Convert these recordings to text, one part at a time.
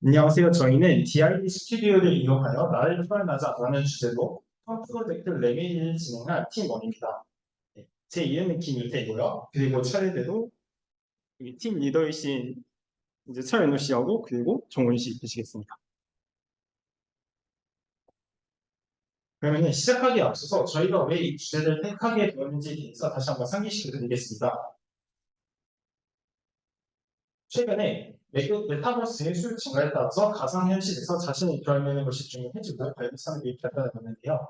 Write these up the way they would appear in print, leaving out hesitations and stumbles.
안녕하세요. 저희는 DID 스튜디오를 이용하여 나를 표현하자라는 주제로 프로젝트 레미를 진행할 팀원입니다. 네, 제 이름은 김유태고요. 그리고 차례대로 팀 리더이신 이제 차연우 씨하고 그리고 정원 씨 되시겠습니다. 그러면 시작하기에 앞서서 저희가 왜 이 주제를 택하게 되었는지에 대해서 다시 한번 상기시켜드리겠습니다. 최근에 메타버스의 수요 증가에 따라서 가상현실에서 자신을 드러내는 것이 중요해지고 발전하는 게 발달했는데요.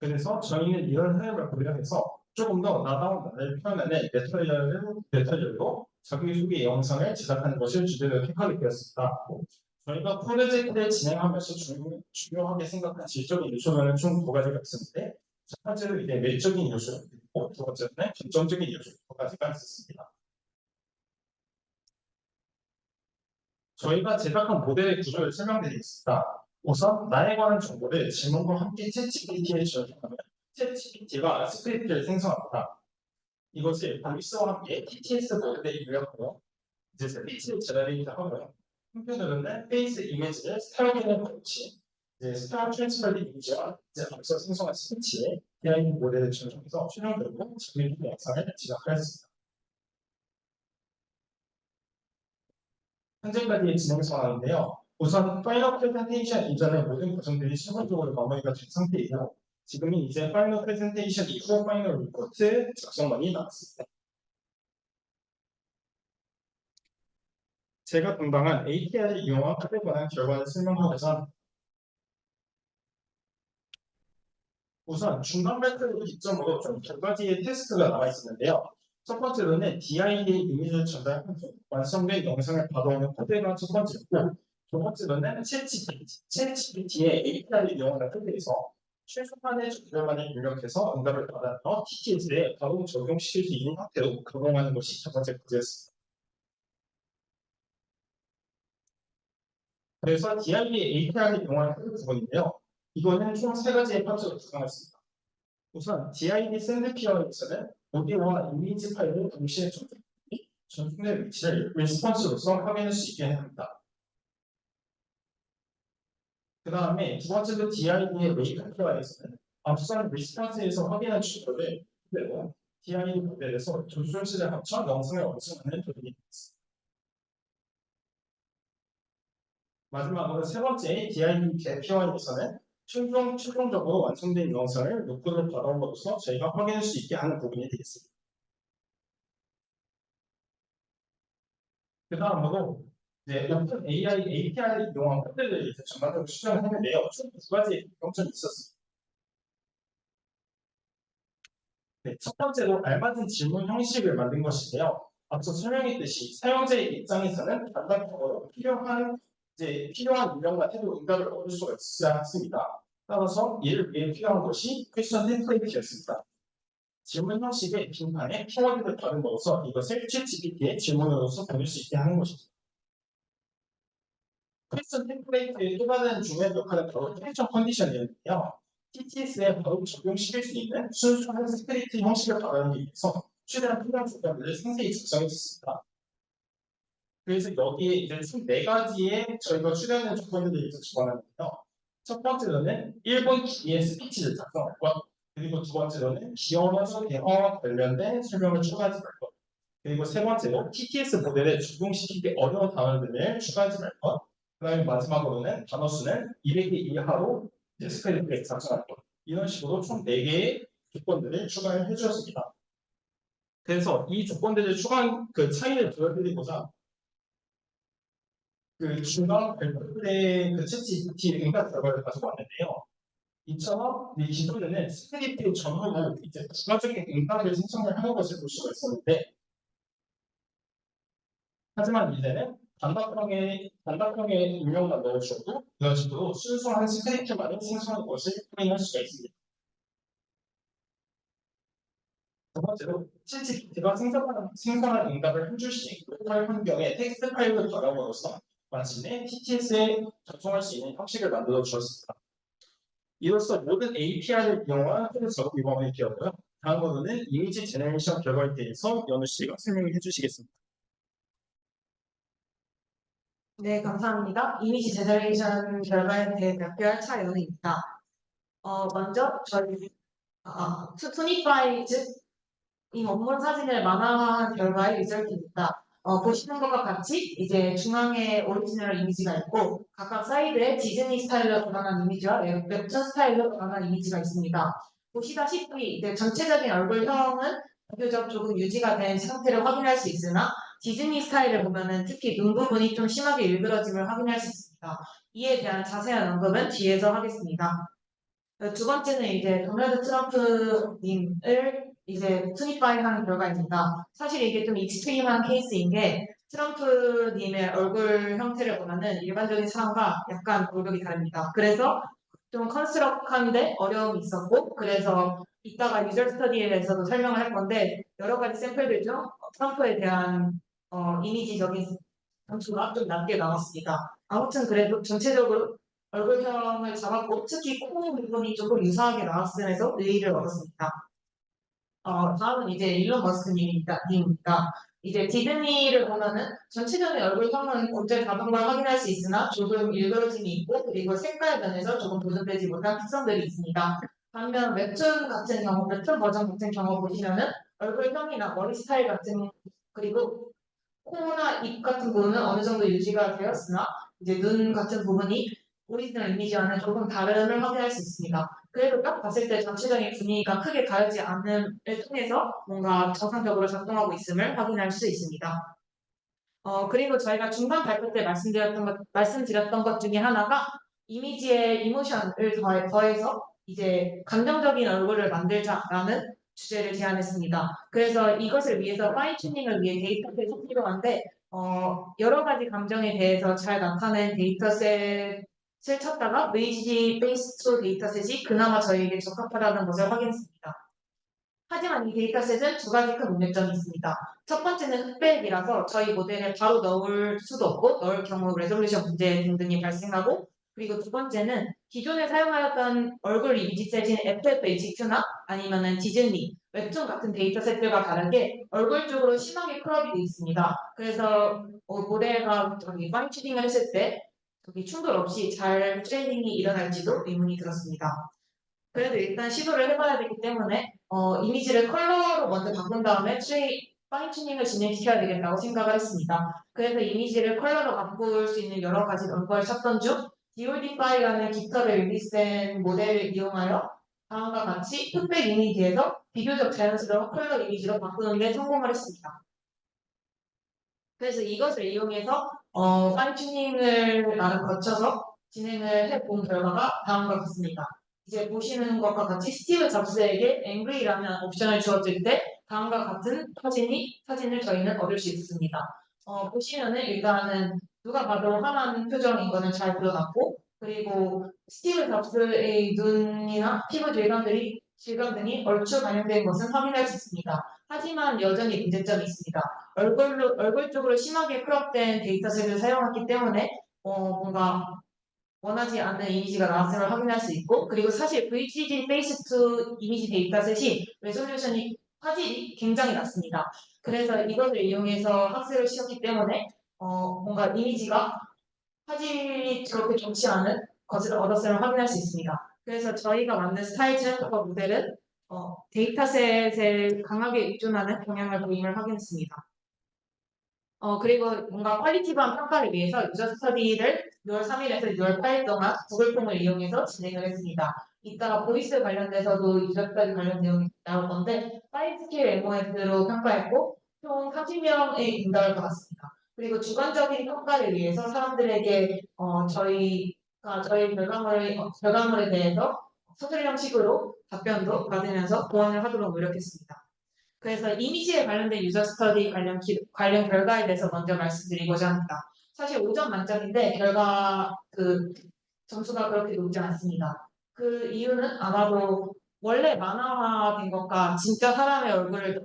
그래서 저희는 이런 흐름을 고려해서 조금 더 나다운 나를 표현하는 메타리얼로 자기소개 영상을 제작하는 것을 주제로 택하게 되었습니다. 저희가 프로젝트를 진행하면서 중요하게 생각한 질적인 요소는 총 두 가지가 있었는데, 첫 번째로 이제 내적인 요소, 그리고 두 번째는 결정적인 요소 두 가지가 있었습니다. 저희가 제작한 모델의 구조를 설명드리겠습니다. 우선 나에 관한 정보를 질문과 함께 챗GPT에 저장하면 챗GPT가 스크립트를 생성합니다. 이것을 보이스와 함께 TTS 모델에 입력하고 이제 스피치를 제너레이트 하고요. 한편으로는 페이스 이미지를 스타일링에 걸치 이제 스타 트랜스퍼드 이미지와 이제 앞서 생성한 스피치에 AI 모델을 적용해서 최종적으로 정밀 영상을 제작하였습니다. 현재까지의 진행 상황인데요. 우선 파이널 프레젠테이션 이전의 모든 과정들이 실무적으로 마무리가 된 상태이고 지금은 이제 파이널 프레젠테이션 이후 파이널 리포트 작성만이 남았습니다. 제가 담당한 API를 이용한 컵에 관한 결과를 설명하고자 합니다. 우선 중간 발표를 기점으로 좀 두 가지의 테스트가 나와 있었는데요. 첫 번째로는 DI의 이미지를 전달한 후 완성된 영상을 받아오는 코드가 첫 번째였고, 두 번째로는 챗GPT의 API를 이용하는 코드에서 최소한의 조건만을 입력해서 응답을 받아서 TTS에 바로 적용시킬 수 있는 형태로 가공하는 것이 첫 번째 코드였습니다. 그래서 DI의 API를 이용하는 코드 부분인데요. 이거는 총 세 가지의 파트로 구성했습니다. 우선 DID 샌드피어에서는 오디오와 이미지 파일을 동시에 전송된 위치를 리스폰스로서 확인할 수 있게 합니다. 그 다음에 두 번째로 DID의 웨이크피어에서는 앞선 리스폰스에서 확인한 출처를 그대로 DID 모델에서 두 소식을 합쳐 영상을 완성하는 도입이 있습니다. 마지막으로 세 번째 DID 개피어에서는 최종적으로 완성된 영상을 노크를 받아옴으로써 저희가 확인할 수 있게 하는 부분이 되겠습니다. 그 다음으로 이제 오픈 AI API를 이용한 코드를 이제 전반적으로 수정을 했는데요. 총 두 가지 경점이 있었습니다. 네, 첫 번째로 알맞은 질문 형식을 만든 것인데요. 앞서 설명했듯이 사용자의 입장에서는 단답형으로 필요한 유형과 태도 응답을 얻을 수가 있지 않습니다. 따라서 이를 위해 필요한 것이 퀘스천 템플레이트였습니다. 질문 형식의 빈칸에 키워드를 다름으로써 이것을 챗GPT의 질문으로서 보낼 수 있게 하는 것입니다. 퀘스천 템플레이트의 또 다른 중요한 역할은 바로 캐릭터 컨디션이었는데요. TTS에 바로 적용시킬 수 있는 순수한 스크립트 형식을 바라기 위해서 최대한 필요한 조건들을 상세히 작성했습니다. 그래서 여기에 이제 총 4가지의 저희가 추려낸 조건들에 대해서 적어놨는데요. 첫 번째로는 1분 기의 스피치를 작성할 것, 그리고 두 번째로는 기어면서 대화와 관련된 설명을 추가하지 말 것, 그리고 세 번째로 TTS 모델에 적용시키기 어려운 단어들을 추가하지 말 것, 그 다음에 마지막으로는 단어 수는 200개 이하로 스크립트에 작성할 것. 이런 식으로 총 4개의 조건들을 추가를 해주었습니다. 그래서 이 조건들을 추가한 그 차이를 보여드리고자 그 중간 발표의 그 챗GPT 응답 결과를 가지고 왔는데요. 이처럼 기존에는 스크립트 전후로 이제 추가적인 응답을 생성을 하는 것을 볼 수가 있었는데, 하지만 이제는 단답형의 입력만 넣어주어도 이런 식으로 순수한 스크립트만을 생성하는 것을 확인할 수가 있습니다. 두 번째로 챗GPT가 생성한 응답을 한 줄씩 로컬 환경에 텍스트 파일로 변함으로써 마침내 TTS에 작성할 수 있는 형식을 만들어 주었습니다. 이로써 모든 API를 이용한 코드 작업 이범이 되었고요. 다음으로는 이미지 제너레이션 결과에 대해서 연우 씨가 설명을 해주시겠습니다. 네, 감사합니다. 이미지 제너레이션 결과에 대해 발표할 차례입니다. 먼저 저희 투니파이즈 이 원본 사진을 만화화한 결과의 리절트입니다. 보시는 것과 같이 이제 중앙에 오리지널 이미지가 있고 각각 사이드에 디즈니 스타일로 변환한 이미지와 웹툰 스타일로 변환한 이미지가 있습니다. 보시다시피 이제 전체적인 얼굴형은 비교적 조금 유지가 된 상태를 확인할 수 있으나 디즈니 스타일을 보면은 특히 눈 부분이 좀 심하게 일그러짐을 확인할 수 있습니다. 이에 대한 자세한 언급은 뒤에서 하겠습니다. 두 번째는 이제 도널드 트럼프님을 이제 투니파이한 결과입니다. 사실 이게 좀 익스트림한 케이스인 게 트럼프님의 얼굴 형태를 보면은 일반적인 사람과 약간 골격이 다릅니다. 그래서 좀 컨스트럭한데 어려움이 있었고 그래서 이따가 유저 스터디에 대해서도 설명을 할 건데 여러 가지 샘플들 중 트럼프에 대한 이미지적인 점수가 좀 낮게 나왔습니다. 아무튼 그래도 전체적으로 얼굴형을 잡았고 특히 코 부분이 조금 유사하게 나왔음에서 의의를 얻었습니다. 다음은 이제 일론 머스크님입니다. 이제 디즈니를 보면은 전체적인 얼굴형은 온전히 다른 걸 확인할 수 있으나 조금 일그러짐이 있고 그리고 색깔 면에서 조금 보존되지 못한 특성들이 있습니다. 반면 웹툰 같은 경우, 웹툰 버전 같은 경우 보시면은 얼굴형이나 머리 스타일 같은 그리고 코나 입 같은 부분은 어느 정도 유지가 되었으나 이제 눈 같은 부분이 오리지널 이미지와는 조금 다름을 확인할 수 있습니다. 그래도 딱 봤을 때 전체적인 분위기가 크게 다르지 않음을 통해서 뭔가 정상적으로 작동하고 있음을 확인할 수 있습니다. 그리고 저희가 중간 발표 때 말씀드렸던 것 중에 하나가 이미지에 이모션을 더해서 이제 감정적인 얼굴을 만들자라는 주제를 제안했습니다. 그래서 이것을 위해서 파인 튜닝을 위해 데이터셋이 필요한데 여러 가지 감정에 대해서 잘 나타낸 데이터셋을 찾다가 베이지 베이스 데이터셋이 그나마 저희에게 적합하다는 것을 확인했습니다. 하지만 이 데이터셋은 두 가지 큰 문제점이 있습니다. 첫 번째는 흑백이라서 저희 모델에 바로 넣을 수도 없고 넣을 경우 레졸루션 문제 등등이 발생하고 그리고 두 번째는 기존에 사용하였던 얼굴 이미지 셋인 FFHQ나 아니면은 디즈니, 웹툰 같은 데이터셋들과 다르게 얼굴 쪽으로 심하게 크롭이 되어 있습니다. 그래서 모델과 파인 튜닝을 했을 때 충돌 없이 잘 트레이닝이 일어날지도 의문이 들었습니다. 그래도 일단 시도를 해봐야 되기 때문에 이미지를 컬러로 먼저 바꾼 다음에 파인 튜닝을 진행시켜야 되겠다고 생각을 했습니다. 그래서 이미지를 컬러로 바꿀 수 있는 여러 가지 방법을 찾던 중 DODFi라는 깃허브에 릴리스된 모델을 이용하여 다음과 같이 흑백 이미지에서 비교적 자연스러운 컬러 이미지로 바꾸는 데 성공을 했습니다. 그래서 이것을 이용해서 파인 튜닝을 나름 거쳐서 진행을 해본 결과가 다음과 같습니다. 이제 보시는 것과 같이 스티브 잡스에게 앵그리라는 옵션을 주었을 때 다음과 같은 사진을 저희는 얻을 수 있습니다. 보시면은 일단은 누가 봐도 화난 표정인 거는 잘 드러났고 그리고 스티브 잡스의 눈이나 피부 질감들이 얼추 반영된 것은 확인할 수 있습니다. 하지만 여전히 문제점이 있습니다. 얼굴 쪽으로 심하게 크롭된 데이터셋을 사용했기 때문에 뭔가 원하지 않는 이미지가 나왔음을 확인할 수 있고 그리고 사실 VGG 페이스2 이미지 데이터셋이 레졸루션이 화질이 굉장히 낮습니다. 그래서 이것을 이용해서 학습을 시켰기 때문에 뭔가 이미지가 화질이 그렇게 좋지 않은 것을 얻었음을 확인할 수 있습니다. 그래서 저희가 만든 스타일 트랜스퍼 모델은 데이터셋에 강하게 의존하는 경향을 보임을 확인했습니다. 그리고 뭔가 퀄리티반 평가를 위해서 유저 스터디를 6월 3일에서 6월 8일 동안 구글 폼을 이용해서 진행을 했습니다. 이따가 보이스 관련돼서도 유저 스터디 관련 내용이 나올 건데 5스킬 MOS로 평가했고 총 30명의 응답을 받았습니다. 그리고 주관적인 평가를 위해서 사람들에게 저희 결과물에 대해서 서술 형식으로 답변도 받으면서 보완을 하도록 노력했습니다. 그래서 이미지에 관련된 유저 스터디 관련 결과에 대해서 먼저 말씀드리고자 합니다. 사실 5점 만점인데 결과 점수가 그렇게 높지 않습니다. 그 이유는 아마도 원래 만화화된 것과 진짜 사람의 얼굴을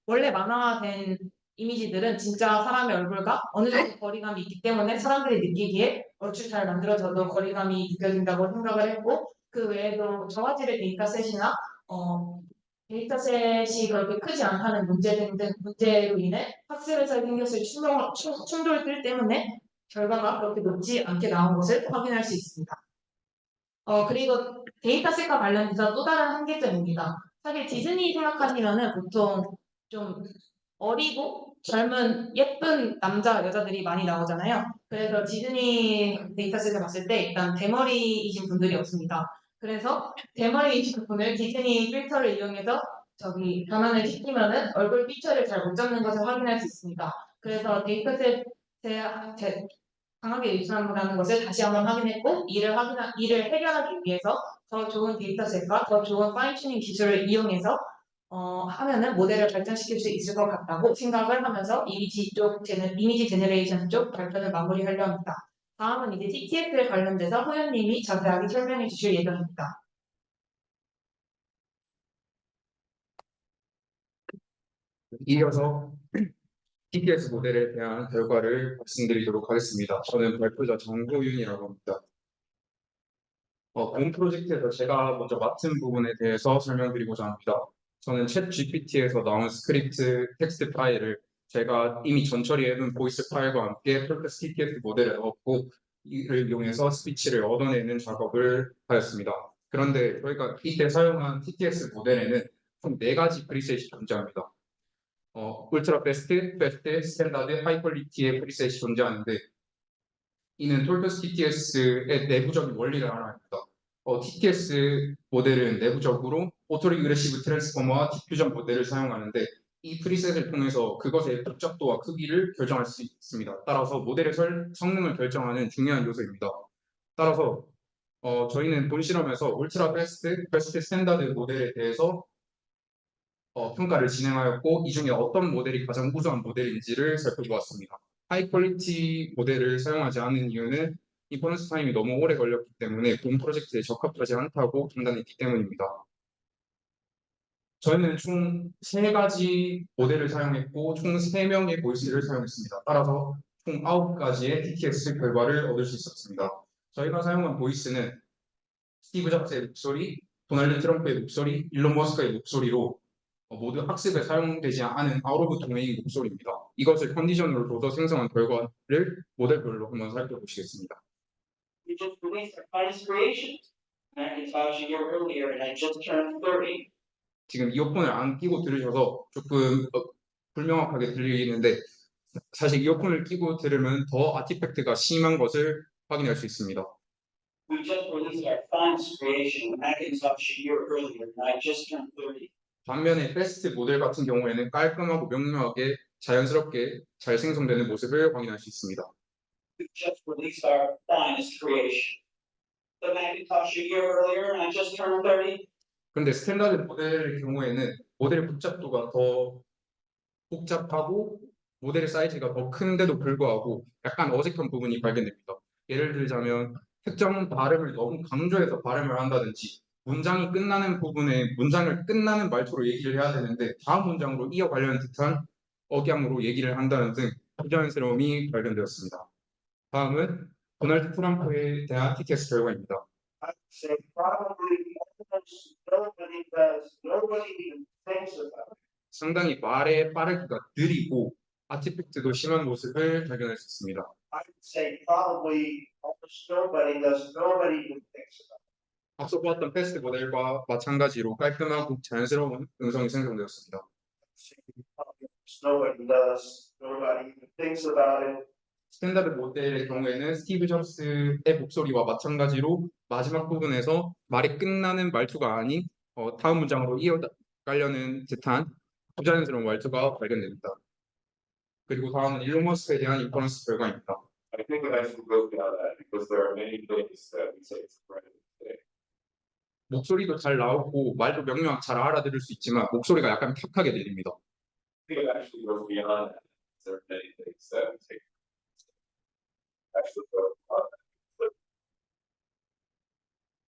원래 만화화된 이미지들은 진짜 사람의 얼굴과 어느 정도 거리감이 있기 때문에 사람들이 느끼기에 얼추 잘 만들어져도 거리감이 느껴진다고 생각을 했고 그 외에도 저화질의 데이터셋이나 데이터셋이 그렇게 크지 않다는 문제로 인해 학습에서 생겼을 충돌들 때문에 결과가 그렇게 높지 않게 나온 것을 확인할 수 있습니다. 그리고 데이터셋과 관련해서 또 다른 한계점입니다. 사실 디즈니 생각하시면은 보통 좀 어리고 젊은 예쁜 남자, 여자들이 많이 나오잖아요. 그래서 디즈니 데이터셋을 봤을 때 일단 대머리이신 분들이 없습니다. 그래서 대머리이신 분을 디즈니 필터를 이용해서 저기 변환을 시키면은 얼굴 피처를 잘 못 잡는 것을 확인할 수 있습니다. 그래서 데이터셋에 강하게 유출한다는 것을 다시 한번 확인했고 이를 해결하기 위해서 더 좋은 데이터셋과 더 좋은 파인튜닝 기술을 이용해서 하면은 모델을 발전시킬 수 있을 것 같다고 생각을 하면서 이미지 제너레이션 쪽 발표를 마무리하려 합니다. 다음은 이제 TTS에 관련돼서 호연님이 자세하게 설명해 주실 예정입니다. 이어서 TTS 모델에 대한 결과를 말씀드리도록 하겠습니다. 저는 발표자 정호윤이라고 합니다. 본 프로젝트에서 제가 먼저 맡은 부분에 대해서 설명드리고자 합니다. 저는 챗 GPT에서 나온 스크립트 텍스트 파일을 제가 이미 전처리해둔 보이스 파일과 함께 폴크스 TTS 모델에 넣었고 이를 이용해서 스피치를 얻어내는 작업을 하였습니다. 그런데 저희가 이때 사용한 TTS 모델에는 총 4가지 프리셋이 존재합니다. 울트라 베스트, 스탠다드, 하이 퀄리티의 프리셋이 존재하는데 이는 톨토스 TTS의 내부적인 원리를 알아야 합니다. TTS 모델은 내부적으로 오토리그레시브 트랜스포머와 디퓨전 모델을 사용하는데 이 프리셋을 통해서 그것의 복잡도와 크기를 결정할 수 있습니다. 따라서 모델의 성능을 결정하는 중요한 요소입니다. 따라서 저희는 본 실험에서 울트라 베스트 스탠다드 모델에 대해서 평가를 진행하였고 이 중에 어떤 모델이 가장 우수한 모델인지를 살펴보았습니다. 하이 퀄리티 모델을 사용하지 않은 이유는 인퍼런스 타임이 너무 오래 걸렸기 때문에 본 프로젝트에 적합하지 않다고 판단했기 때문입니다. 저희는 총 3가지 모델을 사용했고 총 3명의 보이스를 사용했습니다. 따라서 총 9가지의 TTS 결과를 얻을 수 있었습니다. 저희가 사용한 보이스는 스티브 잡스의 목소리, 도널드 트럼프의 목소리, 일론 머스크의 목소리로 모두 학습에 사용되지 않은 아웃 오브 도메인 목소리입니다. 이것을 컨디션으로 둬서 생성한 결과를 모델별로 한번 살펴보시겠습니다. We just released our finest creation. Macintosh a year earlier, and I just turned 30. 지금 이어폰을 안 끼고 들으셔서 조금 불명확하게 들리는데 사실 이어폰을 끼고 들으면 더 아티팩트가 심한 것을 확인할 수 있습니다. We just released our finest creation, Macintosh a year earlier, and I just turned 30. 반면에 베스트 모델 같은 경우에는 깔끔하고 명료하게 자연스럽게 잘 생성되는 모습을 확인할 수 있습니다. We just released our finest creation, the Macintosh a year earlier, and I just turned 30. 그런데 스탠다드 모델의 경우에는 모델의 복잡도가 더 복잡하고 모델의 사이즈가 더 큰데도 불구하고 약간 어색한 부분이 발견됩니다. 예를 들자면 특정 발음을 너무 강조해서 발음을 한다든지 문장이 끝나는 부분에 문장을 끝나는 말투로 얘기를 해야 되는데 다음 문장으로 이어가려는 듯한 억양으로 얘기를 한다는 등 부자연스러움이 발견되었습니다. 다음은 도널드 트럼프에 대한 TTS 결과입니다. I would say probably almost nobody does. Nobody even thinks about it. 상당히 말의 빠르기가 느리고 아티팩트도 심한 모습을 발견할 수 있습니다. I would say probably almost nobody does. Nobody even thinks about it. 앞서 보았던 패스트 모델과 마찬가지로 깔끔하고 자연스러운 음성이 생성되었습니다. Almost nobody does. Nobody even thinks about it. 스탠다드 모델의 경우에는 스티브 잡스의 목소리와 마찬가지로 마지막 부분에서 말이 끝나는 말투가 아닌 다음 문장으로 이어가려는 듯한 부자연스러운 말투가 발견됩니다. 그리고 다음은 일론 머스크에 대한 인퍼런스 결과입니다. I think it actually goes beyond that because there are many things that we take for granted today. 목소리도 잘 나오고 말도 명료하게 잘 알아들을 수 있지만 목소리가 약간 탁하게 들립니다. I think it actually goes beyond that. There are many things that we take. Actually goes beyond that.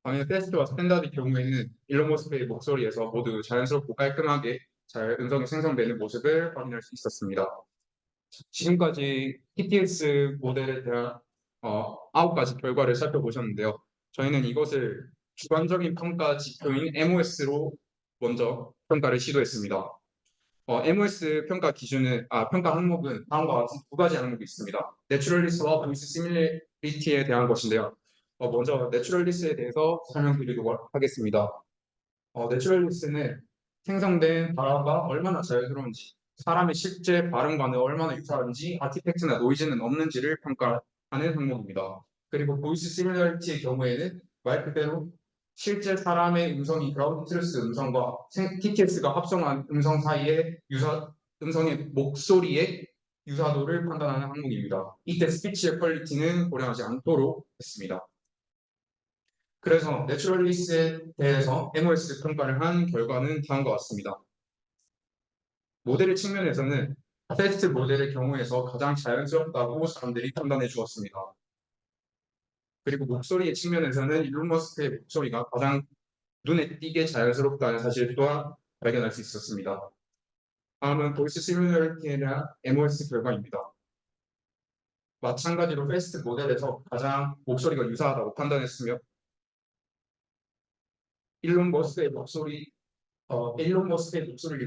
반면 패스트와 스탠다드의 경우에는 일론 머스크의 목소리에서 모두 자연스럽고 깔끔하게 잘 음성이 생성되는 모습을 확인할 수 있었습니다. 지금까지 TTS 모델에 대한 9가지 결과를 살펴보셨는데요. 저희는 이것을 주관적인 평가 지표인 MOS로 먼저 평가를 시도했습니다. MOS 평가 기준은 평가 항목은 다음과 같은 두 가지 항목이 있습니다. 내추럴리스와 보이스 시밀리티에 대한 것인데요. 먼저 내추럴리스에 대해서 설명드리도록 하겠습니다. 내추럴리스는 생성된 발화가 얼마나 자연스러운지, 사람의 실제 발음과는 얼마나 유사한지, 아티팩트나 노이즈는 없는지를 평가하는 항목입니다. 그리고 보이스 시밀리티의 경우에는 말 그대로 실제 사람의 음성이 그라운드 트루스 음성과 TTS가 합성한 음성 사이의 음성의 목소리의 유사도를 판단하는 항목입니다. 이때 스피치의 퀄리티는 고려하지 않도록 했습니다. 그래서 내추럴리스에 대해서 MOS 평가를 한 결과는 다음과 같습니다. 모델의 측면에서는 테스트 모델의 경우에서 가장 자연스럽다고 사람들이 판단해 주었습니다. 그리고 목소리의 측면에서는 일론 머스크의 목소리가 가장 눈에 띄게 자연스럽다는 사실 또한 발견할 수 있었습니다. 다음은 보이스 시뮬러티에 대한 MOS 결과입니다. 마찬가지로 패스트 모델에서 가장 목소리가 유사하다고 판단했으며 일론 머스크의 목소리일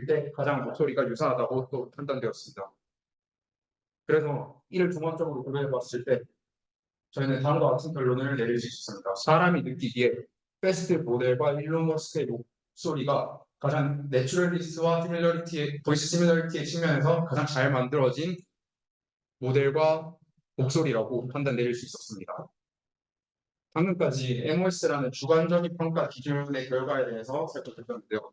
때 가장 목소리가 유사하다고 또 판단되었습니다. 그래서 이를 종합적으로 고려해 봤을 때 저희는 다음과 같은 결론을 내릴 수 있습니다. 사람이 느끼기에 패스트 모델과 일론 머스크의 목소리가 가장 내추럴리스와 보이스 시밀러리티의 측면에서 가장 잘 만들어진 모델과 목소리라고 판단 내릴 수 있었습니다. 방금까지 MOS라는 주관적인 평가 기준의 결과에 대해서 살펴드렸는데요.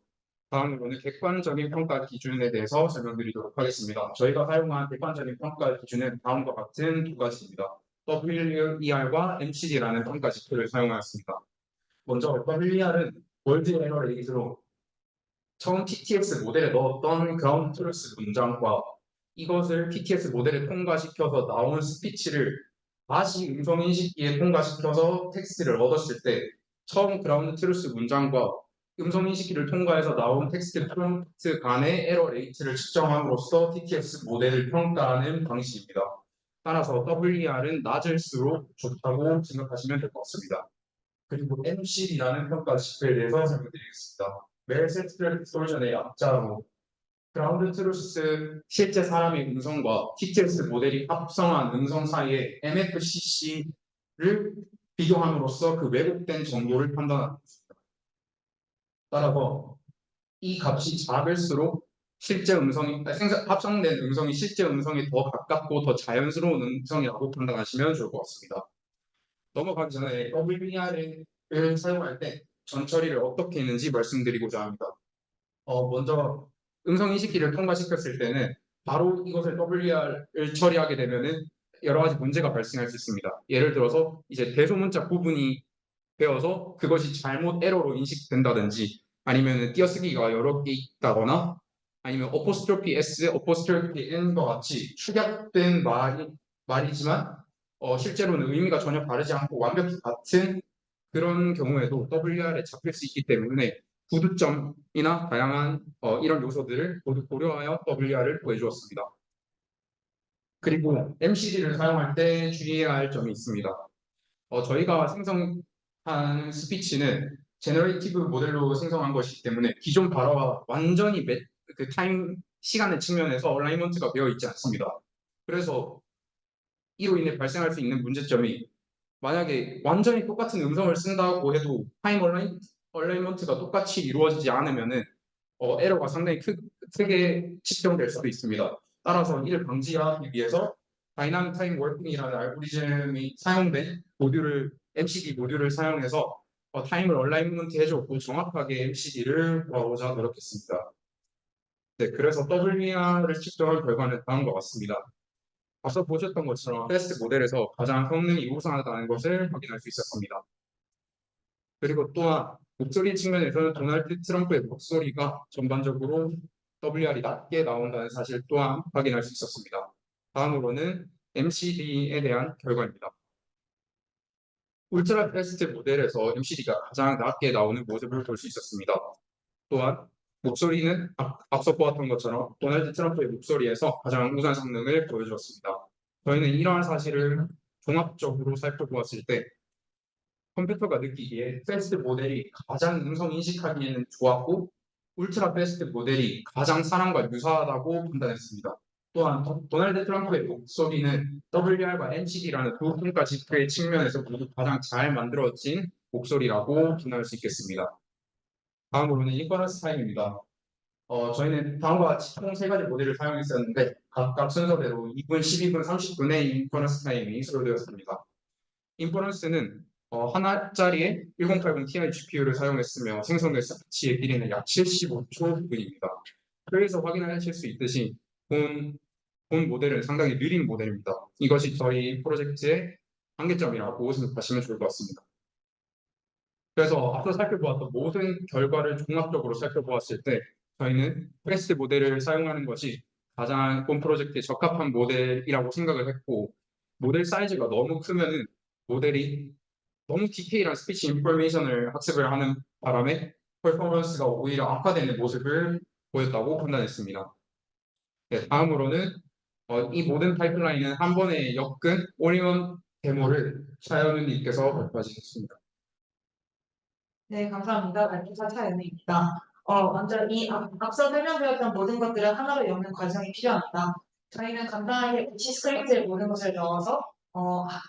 다음으로는 객관적인 평가 기준에 대해서 설명드리도록 하겠습니다. 저희가 사용한 객관적인 평가 기준은 다음과 같은 두 가지입니다. WER과 MCD라는 평가 지표를 사용하였습니다. 먼저 WER은 월드 에러 레이트로 처음 TTS 모델에 넣었던 그라운드 트루스 문장과 이것을 TTS 모델에 통과시켜서 나온 스피치를 다시 음성인식기에 통과시켜서 텍스트를 얻었을 때 처음 그라운드 트루스 문장과 음성인식기를 통과해서 나온 텍스트 프롬프트 간의 에러 레이트를 측정함으로써 TTS 모델을 평가하는 방식입니다. 따라서 WER은 낮을수록 좋다고 생각하시면 될 것 같습니다. 그리고 MCD라는 평가 지표에 대해서 설명드리겠습니다. 멜세트럴 디스토션의 약자로 그라운드 트루스 실제 사람의 음성과 TTS 모델이 합성한 음성 사이의 MFCC를 비교함으로써 그 왜곡된 정보를 판단합니다. 따라서 이 값이 작을수록 실제 음성이 합성된 음성이 실제 음성에 더 가깝고 더 자연스러운 음성이라고 판단하시면 좋을 것 같습니다. 넘어가기 전에 WER을 사용할 때 전처리를 어떻게 했는지 말씀드리고자 합니다. 먼저 음성인식기를 통과시켰을 때는 바로 이것을 WER을 처리하게 되면은 여러 가지 문제가 발생할 수 있습니다. 예를 들어서 이제 대소문자 부분이 되어서 그것이 잘못 에러로 인식된다든지 아니면 띄어쓰기가 여러 개 있다거나 아니면 어포스트로피 S, 어포스트로피 N과 같이 축약된 말이지만 실제로는 의미가 전혀 다르지 않고 완벽히 같은 그런 경우에도 WER에 잡힐 수 있기 때문에 구두점이나 다양한 이런 요소들을 모두 고려하여 WER을 구해주었습니다. 그리고 MCD를 사용할 때 주의해야 할 점이 있습니다. 저희가 생성한 스피치는 제너레이티브 모델로 생성한 것이기 때문에 기존 발화와 완전히 시간의 측면에서 얼라이먼트가 되어 있지 않습니다. 그래서 이로 인해 발생할 수 있는 문제점이 만약에 완전히 똑같은 음성을 쓴다고 해도 타임 얼라이먼트가 똑같이 이루어지지 않으면은 에러가 상당히 크게 측정될 수도 있습니다. 따라서 이를 방지하기 위해서 다이나믹 타임 워킹이라는 알고리즘이 사용된 MCD 모듈을 사용해서 타임을 얼라이먼트 해줬고 정확하게 MCD를 구하고자 노력했습니다. 네, 그래서 WER을 측정한 결과는 다음과 같습니다. 앞서 보셨던 것처럼 패스트 모델에서 가장 성능이 우수하다는 것을 확인할 수 있었습니다. 그리고 또한 목소리 측면에서는 도널드 트럼프의 목소리가 전반적으로 WER이 낮게 나온다는 사실 또한 확인할 수 있었습니다. 다음으로는 MCD에 대한 결과입니다. 울트라 패스트 모델에서 MCD가 가장 낮게 나오는 모습을 볼 수 있었습니다. 또한 목소리는 앞서 보았던 것처럼 도널드 트럼프의 목소리에서 가장 우수한 성능을 보여주었습니다. 저희는 이러한 사실을 종합적으로 살펴보았을 때 컴퓨터가 느끼기에 패스트 모델이 가장 음성 인식하기에는 좋았고 울트라 패스트 모델이 가장 사람과 유사하다고 판단했습니다. 또한 도널드 트럼프의 목소리는 WR과 NCD라는 두 평가 지표의 측면에서 모두 가장 잘 만들어진 목소리라고 비난할 수 있겠습니다. 다음으로는 인퍼런스 타임입니다. 저희는 다음과 같이 총 3가지 모델을 사용했었는데 각각 순서대로 2분, 12분, 30분의 인퍼런스 타임이 소요되었습니다. 인퍼런스는 하나짜리의 1080 Ti GPU를 사용했으며 생성된 스피치의 길이는 약 75초 부분입니다. 그래서 확인하실 수 있듯이 본 모델은 상당히 느린 모델입니다. 이것이 저희 프로젝트의 한계점이라고 생각하시면 좋을 것 같습니다. 그래서 앞서 살펴보았던 모든 결과를 종합적으로 살펴보았을 때 저희는 패스트 모델을 사용하는 것이 가장 본 프로젝트에 적합한 모델이라고 생각을 했고, 모델 사이즈가 너무 크면은 모델이 너무 디테일한 스피치 인포메이션을 학습을 하는 바람에 퍼포먼스가 오히려 악화되는 모습을 보였다고 판단했습니다. 네, 다음으로는 이 모든 파이프라인은 한 번에 엮은 올인원 데모를 차현우님께서 발표해 주셨습니다. 네, 감사합니다. 말투사 차연우입니다. 먼저 앞서 설명드렸던 모든 것들을 하나로 엮는 과정이 필요합니다. 저희는 간단하게 C 스크립트에 모든 것을 넣어서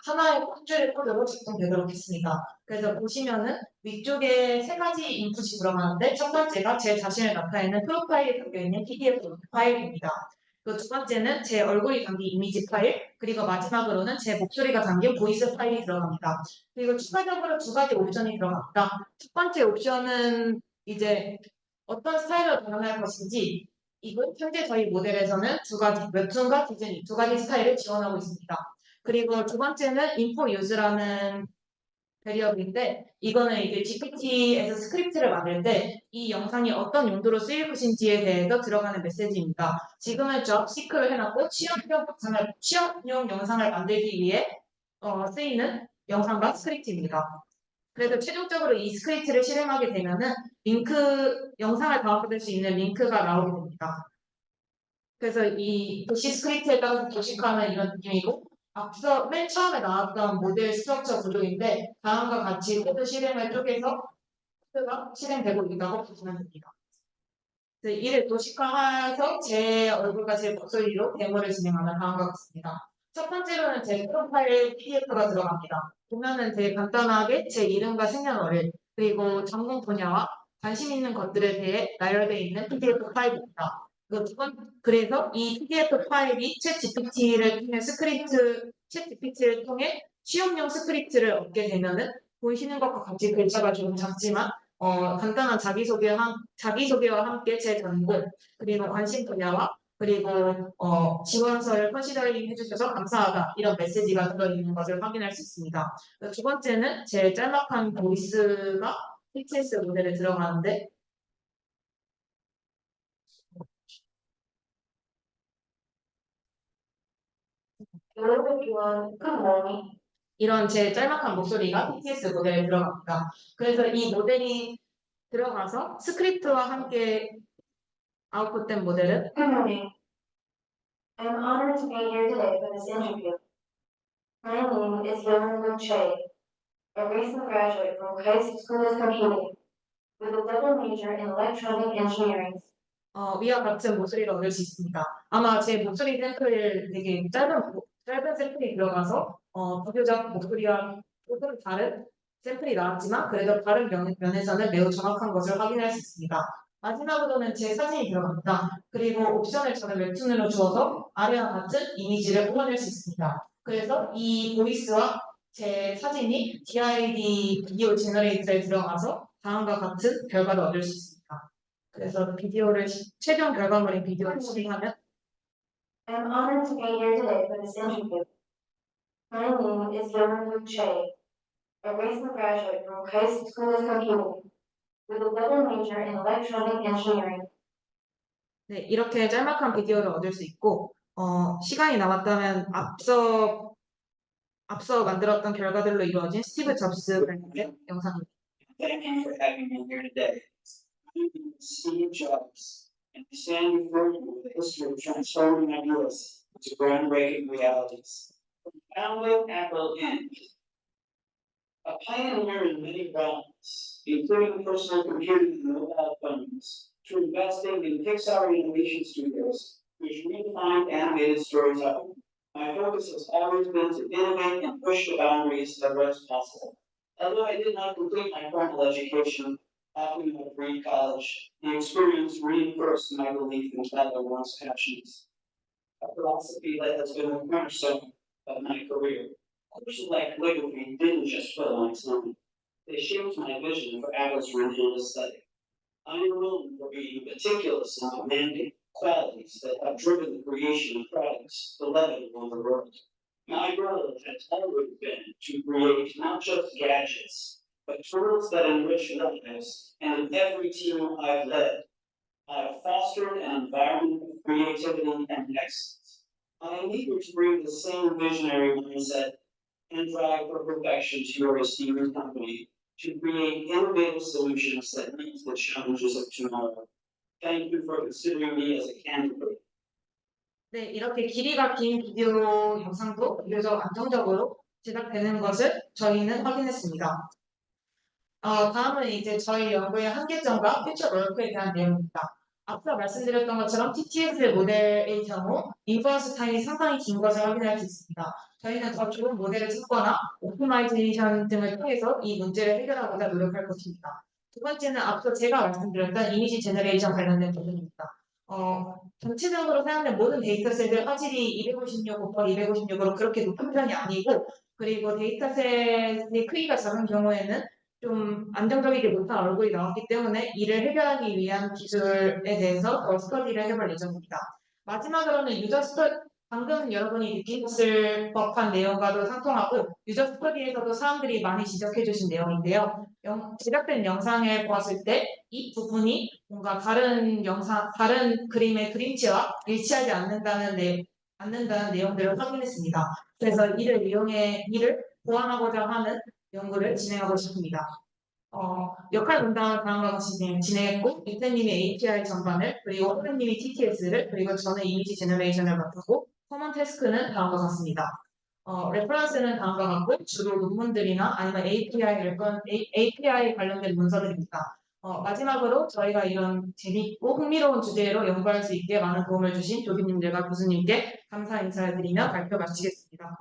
하나의 한 줄의 코드로 작동되도록 했습니다. 그래서 보시면은 위쪽에 3가지 인풋이 들어가는데 첫 번째가 제 자신을 나타내는 프로파일이 담겨있는 PDF 파일입니다. 그 두 번째는 제 얼굴이 담긴 이미지 파일, 그리고 마지막으로는 제 목소리가 담긴 보이스 파일이 들어갑니다. 그리고 추가적으로 2가지 옵션이 들어갑니다. 첫 번째 옵션은 이제 어떤 스타일로 변환할 것인지, 이건 현재 저희 모델에서는 2가지, 웹툰과 디즈니 2가지 스타일을 지원하고 있습니다. 그리고 두 번째는 info use라는 베리어블인데, 이거는 이제 GPT에서 스크립트를 만들 때 이 영상이 어떤 용도로 쓰일 것인지에 대해서 들어가는 메시지입니다. 지금은 잡시크를 해놨고 취업용 영상을 만들기 위해 쓰이는 영상과 스크립트입니다. 그래서 최종적으로 이 스크립트를 실행하게 되면은 영상을 다운받을 수 있는 링크가 나오게 됩니다. 그래서 이 도시 스크립트에 따라서 도식화하는 이런 느낌이고, 앞서 맨 처음에 나왔던 모델 스트럭처 구조인데 다음과 같이 코드 실행을 쪼개서 코드가 실행되고 있다고 보시면 됩니다. 이를 도식화해서 제 얼굴과 제 목소리로 데모를 진행하면 다음과 같습니다. 첫 번째로는 제 프로파일 PDF가 들어갑니다. 보면은 되게 간단하게 제 이름과 생년월일, 그리고 전공 분야와 관심 있는 것들에 대해 나열되어 있는 PDF 파일입니다. 그래서 이 PDF 파일이 챗GPT를 통해 취업용 스크립트를 얻게 되면은 보이시는 것과 같이 글자가 조금 작지만 간단한 자기소개와 함께 제 전공, 그리고 관심 분야와 그리고 지원서를 컨시더링 해주셔서 감사하다 이런 메시지가 들어있는 것을 확인할 수 있습니다. 두 번째는 제 짤막한 보이스가 PTS 모델에 들어가는데 이런 제 짤막한 목소리가 PTS 모델에 들어갑니다. 그래서 이 모델이 들어가서 스크립트와 함께 아웃풋된 모델은 Good morning. I'm honored to be here today for this interview. My name is Young Che, a recent graduate from KAIST School of Computing with a double major in electronic engineering. 위와 같은 모습을 얻을 수 있습니다. 아마 제 목소리 샘플 되게 짧은 샘플이 들어가서 비교적 목소리와 조금 다른 샘플이 나왔지만 그래도 다른 면에서는 매우 정확한 것을 확인할 수 있습니다. 마지막으로는 제 사진이 들어갑니다. 그리고 옵션을 저는 웹툰으로 주어서 아래와 같은 이미지를 뽑아낼 수 있습니다. 그래서 이 보이스와 제 사진이 DID 비디오 제너레이터에 들어가서 다음과 같은 결과를 얻을 수 있습니다. 그래서 최종 결과물인 비디오를 실행하면 I'm honored to be here today for this interview. My name is Young Che, a recent graduate from KAIST School of Computing with a double major in electronic engineering. 네, 이렇게 짤막한 비디오를 얻을 수 있고 시간이 남았다면 앞서 만들었던 결과들로 이루어진 스티브 잡스 관련된 영상입니다. Thank you for having me here today. My name is Steve Jobs, and I stand before you with a history of transforming ideas into groundbreaking realities. From founding Apple Inc., a pioneer in many realms, including personal computing and mobile phones, to investing in Pixar Animation Studios, which redefined animated storytelling. My focus has always been to innovate and push the boundaries of what's possible. Although I did not complete my formal education after my pre-college, the experience reinforced my belief in clever one's passions. A philosophy that has been a cornerstone of my career. Courses like calligraphy didn't just fill my time. They shaped my vision for Atlas renewed aesthetic. I am known for being meticulous and demanding, qualities that have driven the creation of products beloved around the world. My goal has always been to create not just gadgets, but tools that enrich lives, and in every team I've led, I have fostered an environment of creativity and excellence. I am eager to bring the same visionary mindset and drive for perfection to your esteemed company to create innovative solutions that meet the challenges of tomorrow. Thank you for considering me as a candidate. 네, 이렇게 길이가 긴 비디오 영상도 비교적 안정적으로 제작되는 것을 저희는 확인했습니다. 다음은 이제 저희 연구의 한계점과 퓨처 월크에 대한 내용입니다. 앞서 말씀드렸던 것처럼 TTS 모델의 경우 인퍼런스 타임이 상당히 긴 것을 확인할 수 있습니다. 저희는 더 좋은 모델을 찾거나 오프마이제이션 등을 통해서 이 문제를 해결하고자 노력할 것입니다. 두 번째는 앞서 제가 말씀드렸던 이미지 제너레이션 관련된 부분입니다. 전체적으로 사용된 모든 데이터셋의 화질이 256/256으로 그렇게 높은 편이 아니고, 그리고 데이터셋의 크기가 작은 경우에는 좀 안정적이지 못한 얼굴이 나왔기 때문에 이를 해결하기 위한 기술에 대해서 더 스터디를 해볼 예정입니다. 마지막으로는 방금 여러분이 느끼셨을 법한 내용과도 상통하고 유저 스터디에서도 사람들이 많이 지적해 주신 내용인데요. 제작된 영상을 보았을 때 이 부분이 뭔가 다른 그림의 그림체와 일치하지 않는다는 내용들을 확인했습니다. 그래서 이를 보완하고자 하는 연구를 진행하고 싶습니다. 역할 분담은 다음과 같이 진행했고, 유태님이 API 전반을, 그리고 호래님이 TTS를, 그리고 저는 이미지 제너레이션을 맡았고, 커먼 태스크는 다음과 같습니다. 레퍼런스는 다음과 같고, 주로 논문들이나 아니면 API 관련된 문서들입니다. 마지막으로 저희가 이런 재미있고 흥미로운 주제로 연구할 수 있게 많은 도움을 주신 조교님들과 교수님께 감사 인사를 드리며 발표 마치겠습니다.